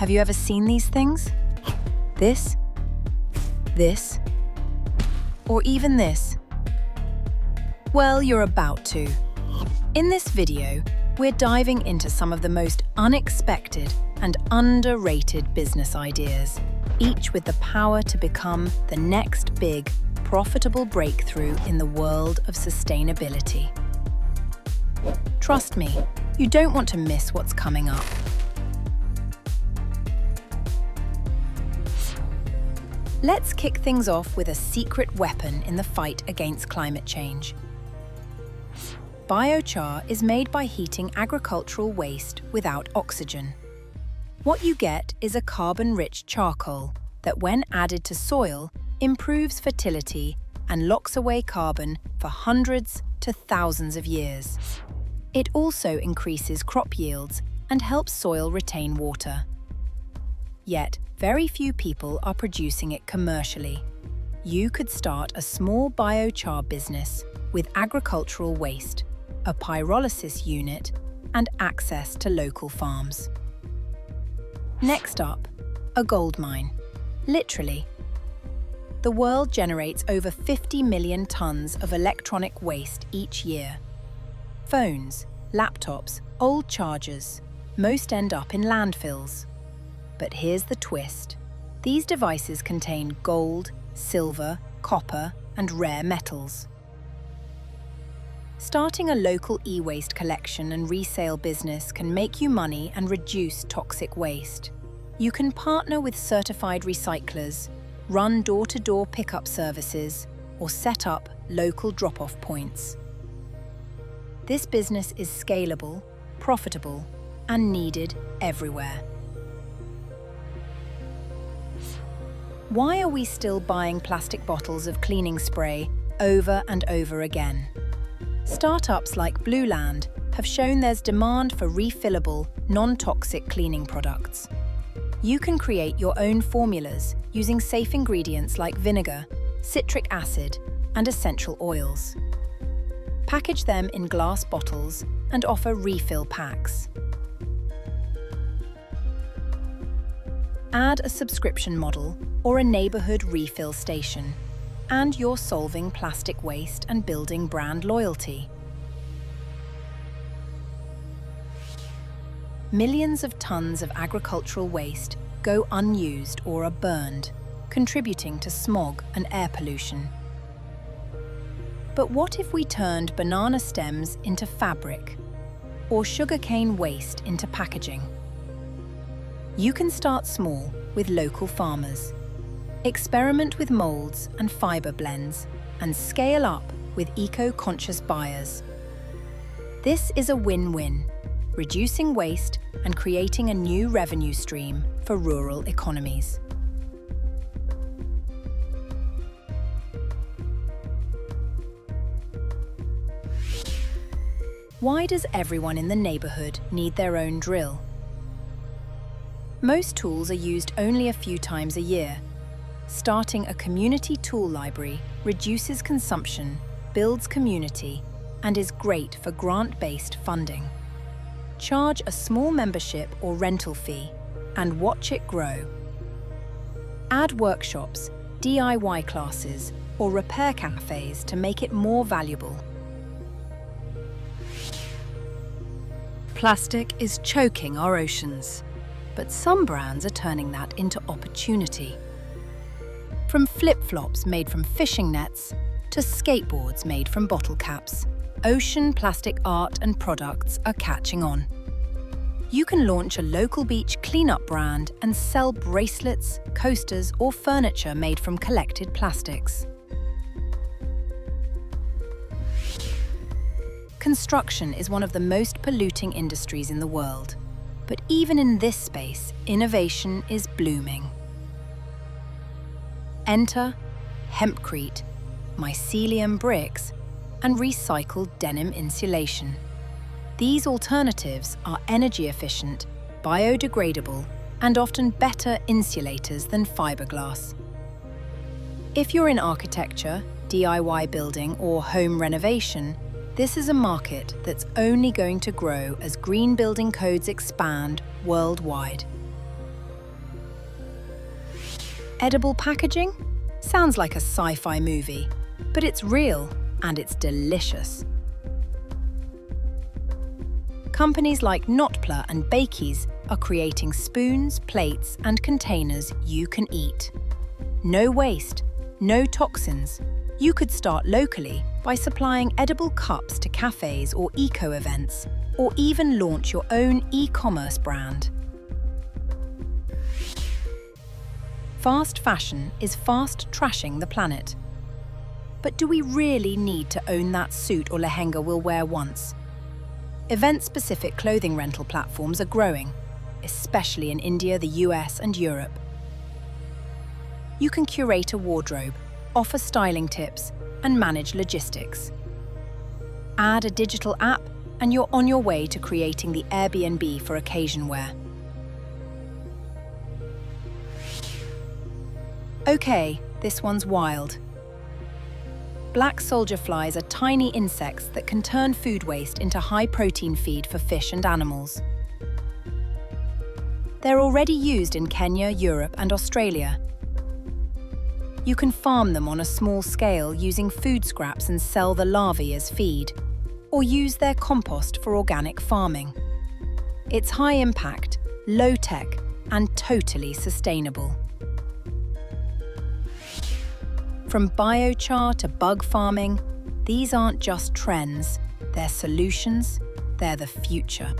Have you ever seen these things? This, or even this? Well, you're about to. In this video, we're diving into some of the most unexpected and underrated business ideas, each with the power to become the next big, profitable breakthrough in the world of sustainability. Trust me, you don't want to miss what's coming up. Let's kick things off with a secret weapon in the fight against climate change. Biochar is made by heating agricultural waste without oxygen. What you get is a carbon-rich charcoal that, when added to soil, improves fertility and locks away carbon for hundreds to thousands of years. It also increases crop yields and helps soil retain water. Yet, very few people are producing it commercially. You could start a small biochar business with agricultural waste, a pyrolysis unit, and access to local farms. Next up, a gold mine. Literally. The world generates over 50 million tons of electronic waste each year. Phones, laptops, old chargers, most end up in landfills. But here's the twist. These devices contain gold, silver, copper, and rare metals. Starting a local e-waste collection and resale business can make you money and reduce toxic waste. You can partner with certified recyclers, run door-to-door pickup services, or set up local drop-off points. This business is scalable, profitable, and needed everywhere. Why are we still buying plastic bottles of cleaning spray over and over again? Startups like Blueland have shown there's demand for refillable, non-toxic cleaning products. You can create your own formulas using safe ingredients like vinegar, citric acid, and essential oils. Package them in glass bottles and offer refill packs. Add a subscription model or a neighborhood refill station, and you're solving plastic waste and building brand loyalty. Millions of tons of agricultural waste go unused or are burned, contributing to smog and air pollution. But what if we turned banana stems into fabric, or sugarcane waste into packaging? You can start small with local farmers. Experiment with molds and fiber blends, and scale up with eco-conscious buyers. This is a win-win, reducing waste and creating a new revenue stream for rural economies. Why does everyone in the neighborhood need their own drill? Most tools are used only a few times a year. Starting a community tool library reduces consumption, builds community, and is great for grant-based funding. Charge a small membership or rental fee and watch it grow. Add workshops, DIY classes, or repair cafes to make it more valuable. Plastic is choking our oceans, but some brands are turning that into opportunity. From flip-flops made from fishing nets to skateboards made from bottle caps, ocean plastic art and products are catching on. You can launch a local beach cleanup brand and sell bracelets, coasters, or furniture made from collected plastics. Construction is one of the most polluting industries in the world, but even in this space, innovation is blooming. Enter hempcrete, mycelium bricks, and recycled denim insulation. These alternatives are energy efficient, biodegradable, and often better insulators than fiberglass. If you're in architecture, DIY building, or home renovation, this is a market that's only going to grow as green building codes expand worldwide. Edible packaging? Sounds like a sci-fi movie, but it's real and it's delicious. Companies like Notpla and Bakey's are creating spoons, plates, and containers you can eat. No waste, no toxins. You could start locally by supplying edible cups to cafes or eco-events, or even launch your own e-commerce brand. Fast fashion is fast trashing the planet. But do we really need to own that suit or lehenga we'll wear once? Event-specific clothing rental platforms are growing, especially in India, the US, and Europe. You can curate a wardrobe, offer styling tips, and manage logistics. Add a digital app, and you're on your way to creating the Airbnb for occasion wear. Okay, this one's wild. Black soldier flies are tiny insects that can turn food waste into high-protein feed for fish and animals. They're already used in Kenya, Europe, and Australia. You can farm them on a small scale using food scraps and sell the larvae as feed, or use their compost for organic farming. It's high-impact, low-tech, and totally sustainable. From biochar to bug farming, these aren't just trends, they're solutions, they're the future.